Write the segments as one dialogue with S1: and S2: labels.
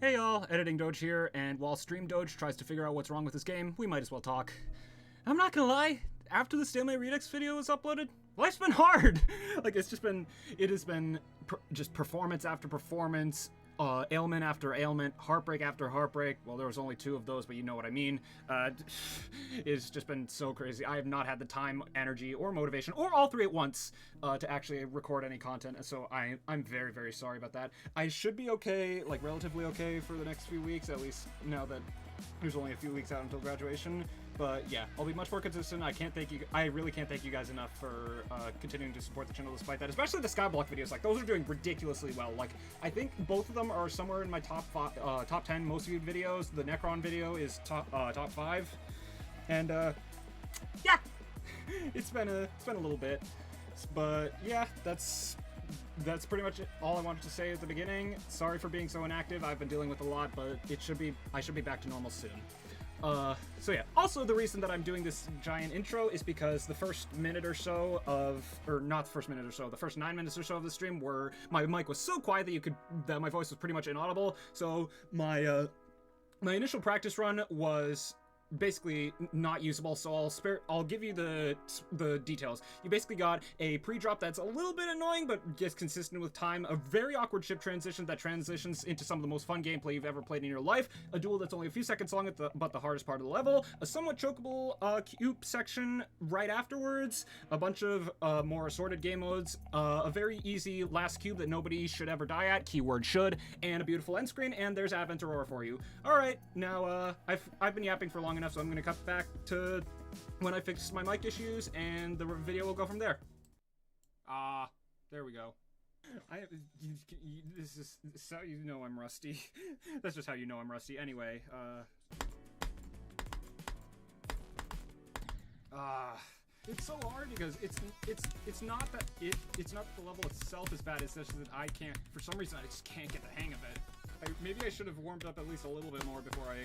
S1: Hey y'all, Editing Doge here, and while Stream Doge tries to figure out what's wrong with this game, we might as well talk. I'm not gonna lie, after the Stalemate Redux video was uploaded, life's been hard! Like, it has been just performance after performance, ailment after ailment, heartbreak after heartbreak. Well, there was only 2 of those, but you know what I mean. It's just been so crazy. I have not had the time, energy, or motivation, or all 3 at once, to actually record any content, so I'm very, very sorry about that. I should be okay, like, relatively okay for the next few weeks, at least now that there's only a few weeks out until graduation. But yeah, I'll be much more consistent. I really can't thank you guys enough for continuing to support the channel despite that. Especially the Skyblock videos. Like, those are doing ridiculously well. Like, I think both of them are somewhere in my top 10 most viewed videos. The Necron video is top 5. And yeah, it's been a little bit. But yeah, that's pretty much all I wanted to say at the beginning. Sorry for being so inactive. I've been dealing with a lot, but I should be back to normal soon. So yeah, also the reason that I'm doing this giant intro is because the first minute or so not the first minute or so, the first 9 minutes or so of the stream were, my mic was so quiet that my voice was pretty much inaudible, so my initial practice run was basically not usable, so I'll give you the details. You basically got a pre-drop that's a little bit annoying, but just consistent with time, a very awkward ship transition that transitions into some of the most fun gameplay you've ever played in your life, a duel that's only a few seconds long but the hardest part of the level, a somewhat chokeable cube section right afterwards, a bunch of more assorted game modes, a very easy last cube that nobody should ever die at, keyword should, and a beautiful end screen, and there's Advent Aurora for you. Alright, now I've been yapping for long enough, so I'm gonna cut back to when I fix my mic issues, and the video will go from there. There we go. This is how you know I'm rusty. That's just how you know I'm rusty. Anyway, it's so hard because it's not that it's not that the level itself is bad. It's just that I can't, for some reason, I just can't get the hang of it. Maybe I should have warmed up at least a little bit more before I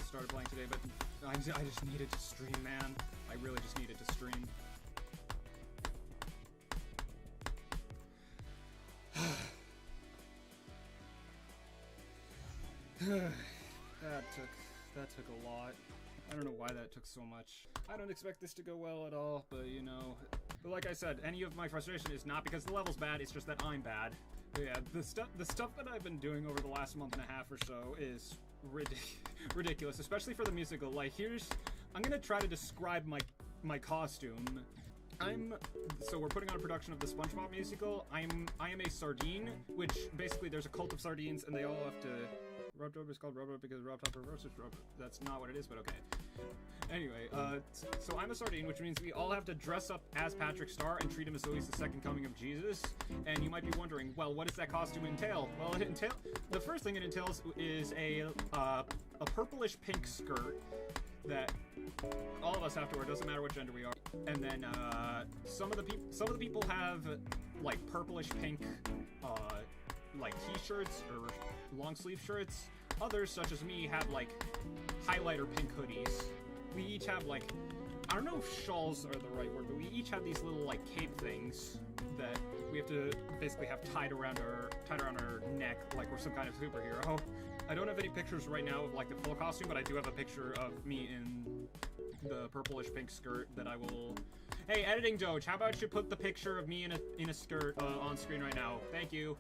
S1: started playing today, but I just needed to stream, man. I really just needed to stream. That took a lot. I don't know why that took so much. I don't expect this to go well at all, but you know. But like I said, any of my frustration is not because the level's bad, it's just that I'm bad. But yeah, the stuff that I've been doing over the last month and a half or so is ridiculous, especially for the musical. Like, I'm gonna try to describe my costume. So we're putting on a production of the SpongeBob musical. I am a sardine, which basically there's a cult of sardines, and they all have to. Rub is called Rub because Rub Top reverses Rub. That's not what it is, but okay. Anyway, so I'm a sardine, which means we all have to dress up as Patrick Star and treat him as though he's the second coming of Jesus. And you might be wondering, well, what does that costume entail? Well, the first thing it entails is a purplish pink skirt that all of us have to wear, doesn't matter what gender we are. And then some of the people have like purplish pink like t-shirts or long sleeve shirts. Others, such as me, have like highlighter pink hoodies. We each have like, I don't know if shawls are the right word, but we each have these little like cape things that we have to basically have tied around our neck like we're some kind of superhero. I don't have any pictures right now of like the full costume, but I do have a picture of me in the purplish pink skirt that I will. Hey, Editing Doge, how about you put the picture of me in a skirt on screen right now? Thank you.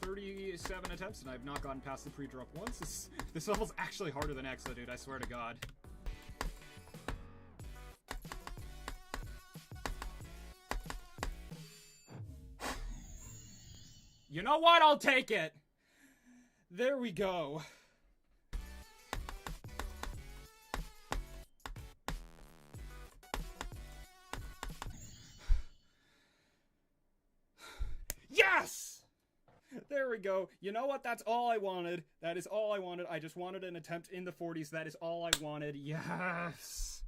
S1: 37 attempts and I've not gotten past the pre-drop once. This level's actually harder than Exa, dude, I swear to God. You know what? I'll take it! There we go. Yes! There we go. You know what? That's all I wanted. That is all I wanted. I just wanted an attempt in the 40s. That is all I wanted. Yes!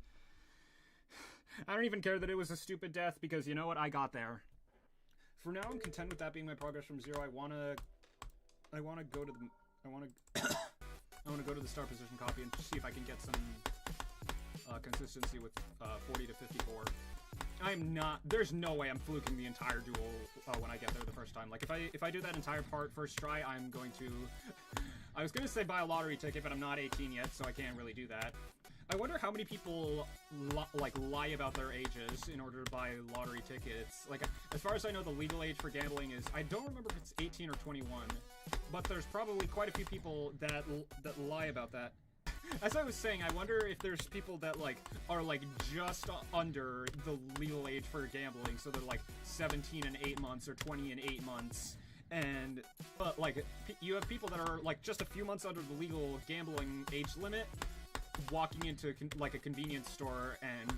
S1: I don't even care that it was a stupid death because you know what? I got there. For now, I'm content with that being my progress from 0. I wanna go to the star position copy and see if I can get some consistency with 40 to 54. I'm not. There's no way I'm fluking the entire duel when I get there the first time. Like if I do that entire part first try, I'm going to I was gonna say buy a lottery ticket, but I'm not 18 yet, so I can't really do that. I wonder how many people lie about their ages in order to buy lottery tickets. Like, as far as I know, the legal age for gambling is, I don't remember if it's 18 or 21, but there's probably quite a few people that lie about that. As I was saying, I wonder if there's people that are just under the legal age for gambling, so they're like 17 and 8 months or 20 and 8 months. And but you have people that are just a few months under the legal gambling age limit, walking into a convenience store, and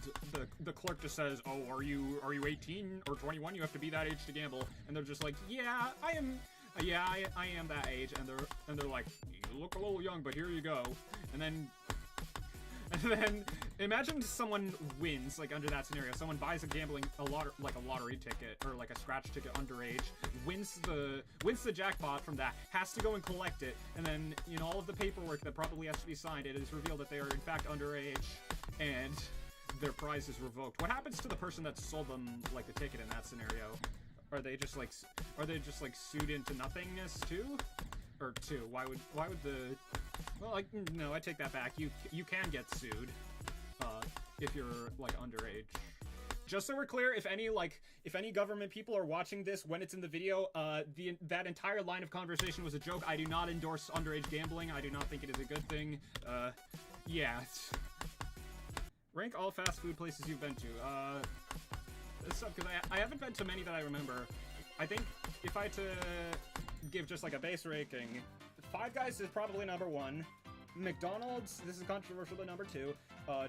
S1: the clerk just says, "Oh, are you 18 or 21? You have to be that age to gamble." And they're just like, "Yeah, I am. Yeah, I am that age." And they're like, "You look a little young, but here you go." And then imagine someone wins under that scenario. Someone buys a lottery ticket or a scratch ticket underage, wins the jackpot from that, has to go and collect it, and then all of the paperwork that probably has to be signed, it is revealed that they are in fact underage, and their prize is revoked. What happens to the person that sold them the ticket in that scenario? Are they just sued into nothingness too? Or two? Why would the... Well, no, I take that back. You can get sued if you're underage. Just so we're clear, if any government people are watching this when it's in the video, that entire line of conversation was a joke. I do not endorse underage gambling. I do not think it is a good thing. Yeah. Rank all fast food places you've been to. This sucks because I haven't been to many that I remember. I think if I had to give just a base ranking, Five Guys is probably number 1. McDonald's, this is controversial, but number 2.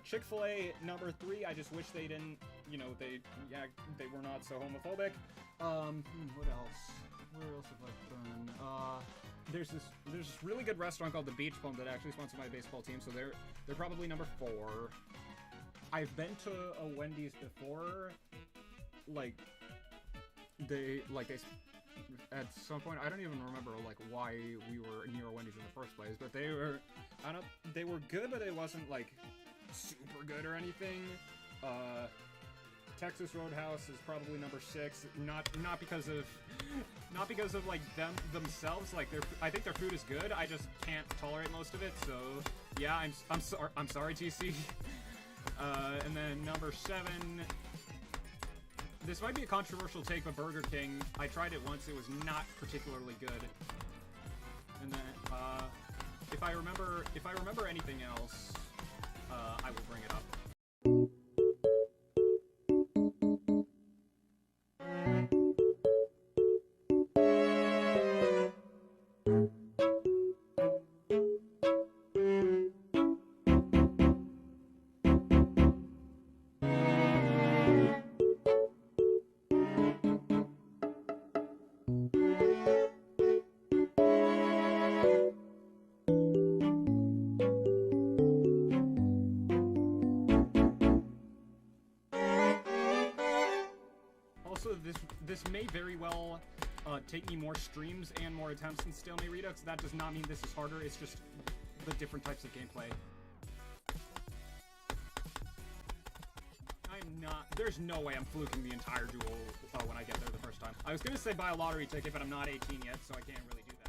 S1: Chick-fil-A, number 3. I just wish they didn't, they were not so homophobic. What else? Where else have I been? There's this really good restaurant called the Beach Plum that actually sponsored my baseball team, so they're probably number 4. I've been to a Wendy's before, they at some point, I don't even remember why we were near a Wendy's in the first place, but they were good, but it wasn't super good or anything. Texas Roadhouse is probably number 6, not because of them themselves. I think their food is good. I just can't tolerate most of it. So yeah, I'm sorry, TC. And then number 7. This might be a controversial take, but Burger King. I tried it once. It was not particularly good. And then, if I remember anything else, I will bring it up. This may very well take me more streams and more attempts in Stalemate Redux. That does not mean this is harder, it's just the different types of gameplay. There's no way I'm fluking the entire duel when I get there the first time. I was gonna say buy a lottery ticket, but I'm not 18 yet, so I can't really do that.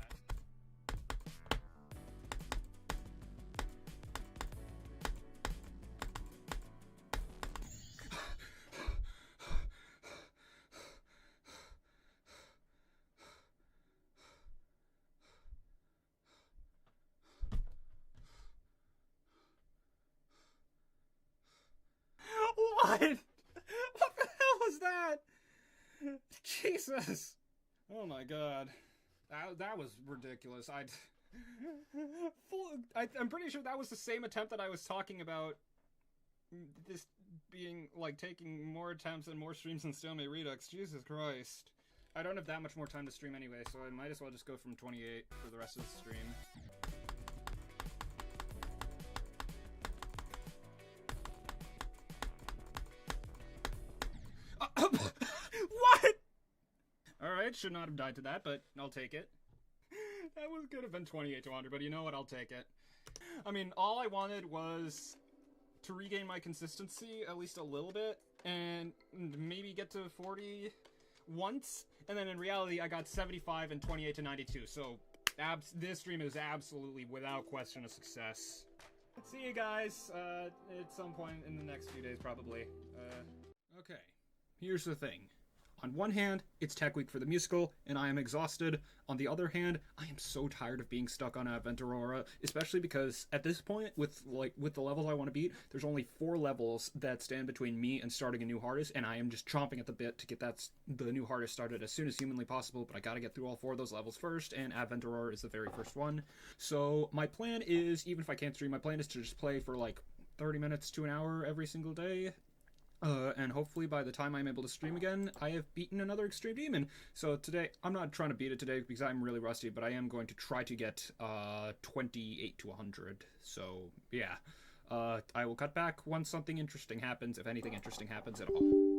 S1: What? What the hell was that? Jesus. Oh my god. That was ridiculous. I'm pretty sure that was the same attempt that I was talking about. This being, taking more attempts and more streams in Stalemate Redux. Jesus Christ. I don't have that much more time to stream anyway, so I might as well just go from 28 for the rest of the stream. What? Alright, should not have died to that, but I'll take it. That could have been 28 to 100, but you know what, I'll take it. I mean, all I wanted was to regain my consistency at least a little bit, and maybe get to 40 once, and then in reality I got 75 and 28 to 92, so This stream is absolutely, without question, a success. See you guys at some point in the next few days, probably. Okay. Here's the thing. On one hand, it's Tech Week for the musical, and I am exhausted. On the other hand, I am so tired of being stuck on Aurora, especially because at this point, with the levels I want to beat, there's only 4 levels that stand between me and starting a new hardest, and I am just chomping at the bit to get the new hardest started as soon as humanly possible, but I gotta get through all 4 of those levels first, and Aurora is the very first one. So my plan is, even if I can't stream, my plan is to just play for like 30 minutes to an hour every single day. And hopefully by the time I'm able to stream again, I have beaten another Extreme Demon. So today, I'm not trying to beat it today because I'm really rusty, but I am going to try to get 28 to 100. So yeah, I will cut back once something interesting happens, if anything interesting happens at all.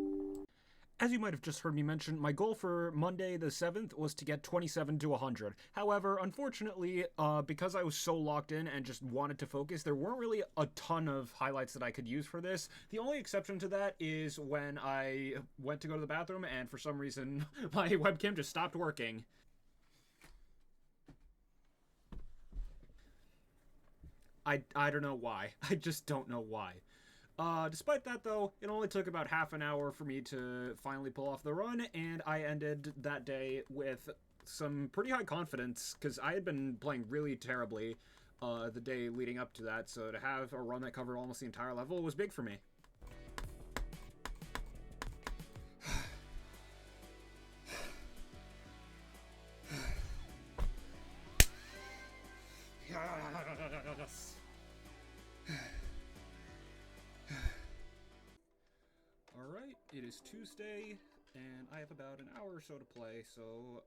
S1: As you might have just heard me mention, my goal for Monday the 7th was to get 27 to 100. However, unfortunately, because I was so locked in and just wanted to focus, there weren't really a ton of highlights that I could use for this. The only exception to that is when I went to go to the bathroom and for some reason my webcam just stopped working. I don't know why. I just don't know why. Despite that, though, it only took about half an hour for me to finally pull off the run, and I ended that day with some pretty high confidence, because I had been playing really terribly the day leading up to that, so to have a run that covered almost the entire level was big for me. Yes. Alright, it is Tuesday, and I have about an hour or so to play, so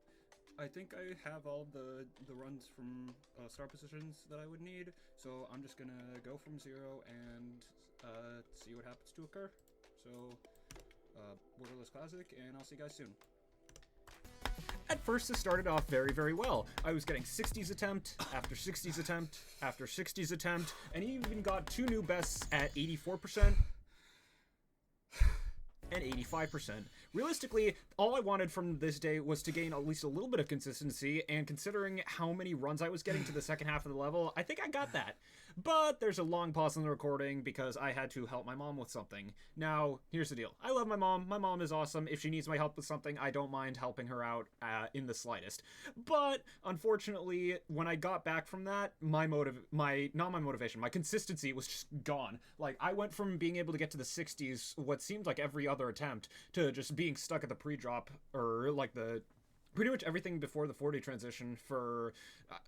S1: I think I have all the runs from start positions that I would need, so I'm just gonna go from 0 and see what happens to occur. So, Borderless Classic, and I'll see you guys soon. At first, it started off very, very well. I was getting 60s attempt, after 60s attempt, after 60s attempt, and even got 2 new bests at 84%. And 85%. Realistically, all I wanted from this day was to gain at least a little bit of consistency, and considering how many runs I was getting to the second half of the level, I think I got that. But there's a long pause in the recording because I had to help my mom with something. Now, here's the deal. I love my mom. My mom is awesome. If she needs my help with something, I don't mind helping her out in the slightest. But, unfortunately, when I got back from that, my consistency was just gone. Like, I went from being able to get to the 60s, what seemed like every other attempt, to just being stuck at the pre-drop, or like pretty much everything before the 40 transition for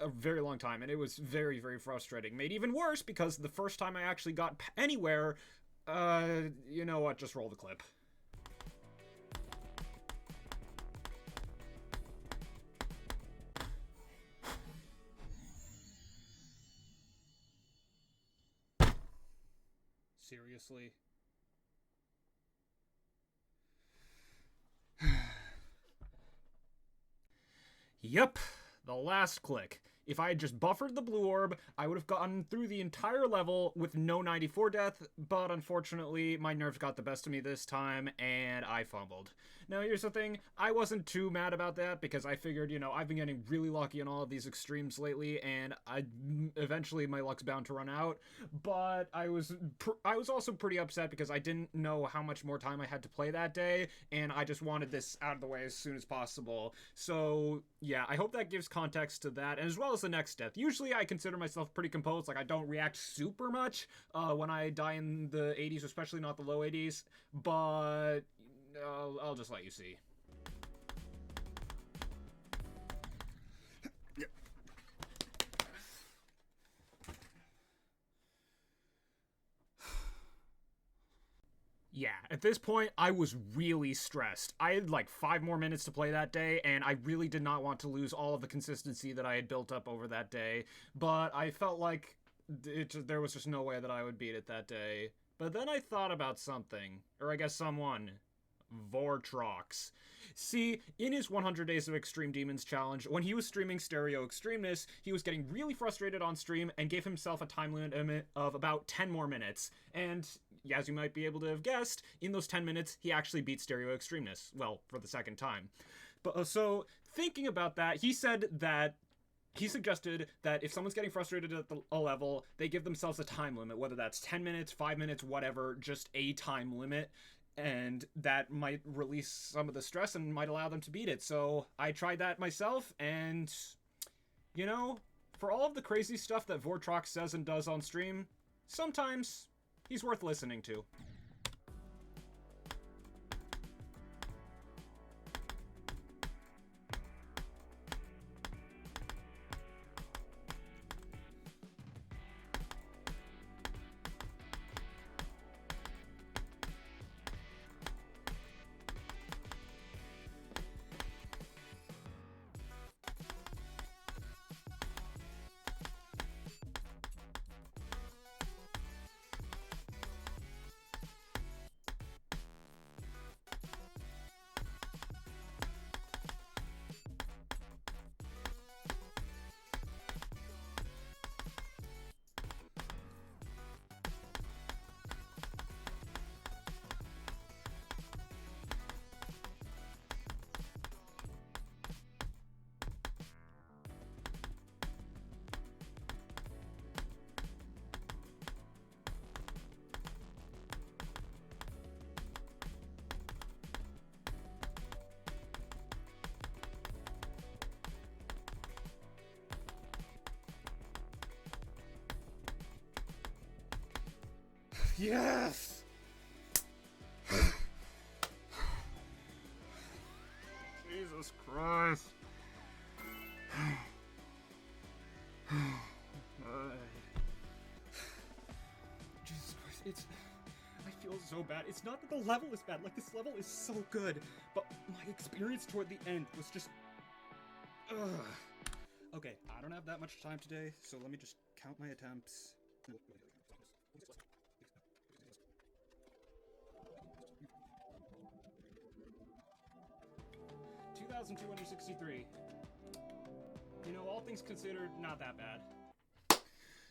S1: a very long time, and it was very, very frustrating. Made even worse because the first time I actually got anywhere, you know what, just roll the clip. Seriously? Yep, the last click. If I had just buffered the blue orb, I would have gotten through the entire level with no 94 death, but unfortunately, my nerves got the best of me this time, and I fumbled. Now, here's the thing, I wasn't too mad about that, because I figured, you know, I've been getting really lucky in all of these extremes lately, and eventually my luck's bound to run out, but I was also pretty upset because I didn't know how much more time I had to play that day, and I just wanted this out of the way as soon as possible. So, yeah, I hope that gives context to that, and as well as the next death. Usually I consider myself pretty composed, like I don't react super much when I die in the 80s, especially not the low 80s, but I'll just let you see. Yeah, at this point, I was really stressed. I had like 5 more minutes to play that day, and I really did not want to lose all of the consistency that I had built up over that day, but I felt like there was just no way that I would beat it that day. But then I thought about something, or I guess someone. Vortrox. See, in his 100 Days of Extreme Demons challenge, when he was streaming Stereo Extremeness, he was getting really frustrated on stream and gave himself a time limit of about 10 more minutes. And, as you might be able to have guessed, in those 10 minutes, he actually beat Stereo Extremeness. Well, for the second time. But so, thinking about that, he said that he suggested that if someone's getting frustrated at a level, they give themselves a time limit, whether that's 10 minutes, 5 minutes, whatever, just a time limit, and that might release some of the stress and might allow them to beat it. So I tried that myself, and, you know, for all of the crazy stuff that Vortrox says and does on stream, sometimes he's worth listening to. Yes! Jesus Christ. Jesus Christ, I feel so bad. It's not that the level is bad, like this level is so good, but my experience toward the end was just, Okay, I don't have that much time today, so let me just count my attempts. 2,263. You know, all things considered, not that bad.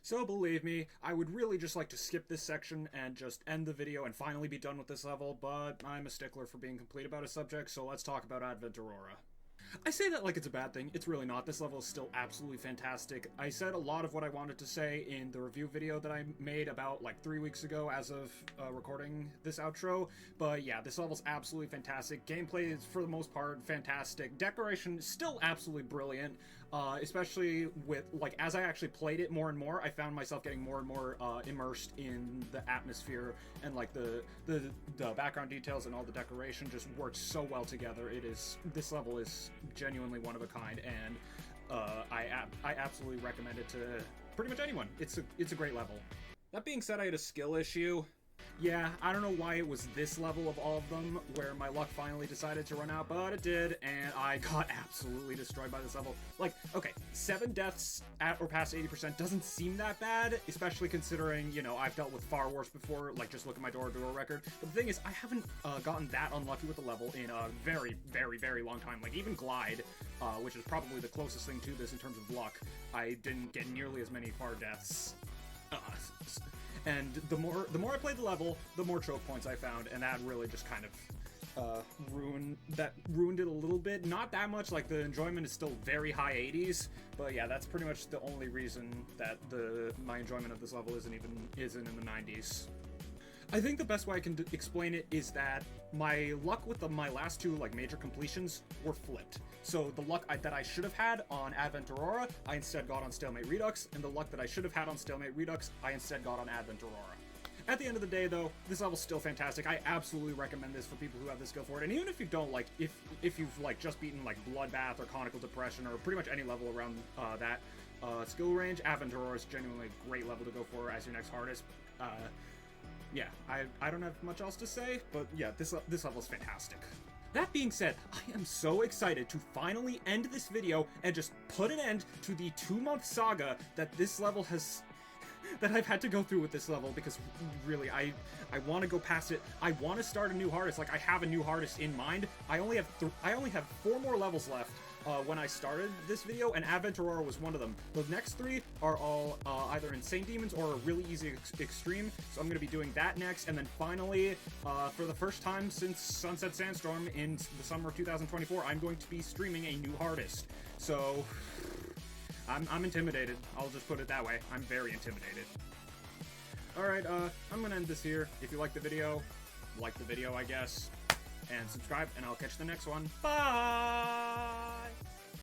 S1: So believe me, I would really just like to skip this section and just end the video and finally be done with this level, but I'm a stickler for being complete about a subject, so let's talk about Advent Aurora. I say that like it's a bad thing. It's really not. This level is still absolutely fantastic. I said a lot of what I wanted to say in the review video that I made about like 3 weeks ago as of recording this outro. But yeah, this level's absolutely fantastic. Gameplay is for the most part fantastic. Decoration is still absolutely brilliant. Especially with, like, as I actually played it more and more, I found myself getting more and more immersed in the atmosphere, and like the background details and all the decoration just works so well together. This level is genuinely one of a kind, and I absolutely recommend it to pretty much anyone. It's a great level. That being said, I had a skill issue. Yeah, I don't know why it was this level of all of them where my luck finally decided to run out, but it did, and I got absolutely destroyed by this level. Like, okay, 7 deaths at or past 80% doesn't seem that bad, especially considering, you know, I've dealt with far worse before, like, just look at my door-to-door record. But the thing is, I haven't gotten that unlucky with the level in a very, very, very long time. Like, even Glide, which is probably the closest thing to this in terms of luck, I didn't get nearly as many far deaths. And the more I played the level, the more choke points I found, and that really just kind of ruined it a little bit. Not that much, like the enjoyment is still very high 80s, but yeah, that's pretty much the only reason that my enjoyment of this level isn't in the 90s. I think the best way I can explain it is that my luck with my last 2 like major completions were flipped. So the luck that I should have had on Advent Aurora, I instead got on Stalemate Redux, and the luck that I should have had on Stalemate Redux, I instead got on Advent Aurora. At the end of the day, though, this level's still fantastic. I absolutely recommend this for people who have the skill for it. And even if you don't, like, if you've like just beaten like Bloodbath or Conical Depression or pretty much any level around that skill range, Advent Aurora is genuinely a great level to go for as your next hardest. Yeah, I don't have much else to say, but yeah, this level's fantastic. That being said, I am so excited to finally end this video and just put an end to the 2-month saga that this level has... that I've had to go through with this level, because really, I want to go past it. I want to start a new hardest. Like, I have a new hardest in mind. I only have 4 more levels left when I started this video, and Advent Aurora was one of them. The next 3 are all either Insane Demons or a really easy extreme, so I'm going to be doing that next, and then finally, for the first time since Sunset Sandstorm in the summer of 2024, I'm going to be streaming a new hardest. So... I'm intimidated. I'll just put it that way. I'm very intimidated. Alright, I'm gonna end this here. If you like the video, I guess. And subscribe, and I'll catch you the next one. Bye!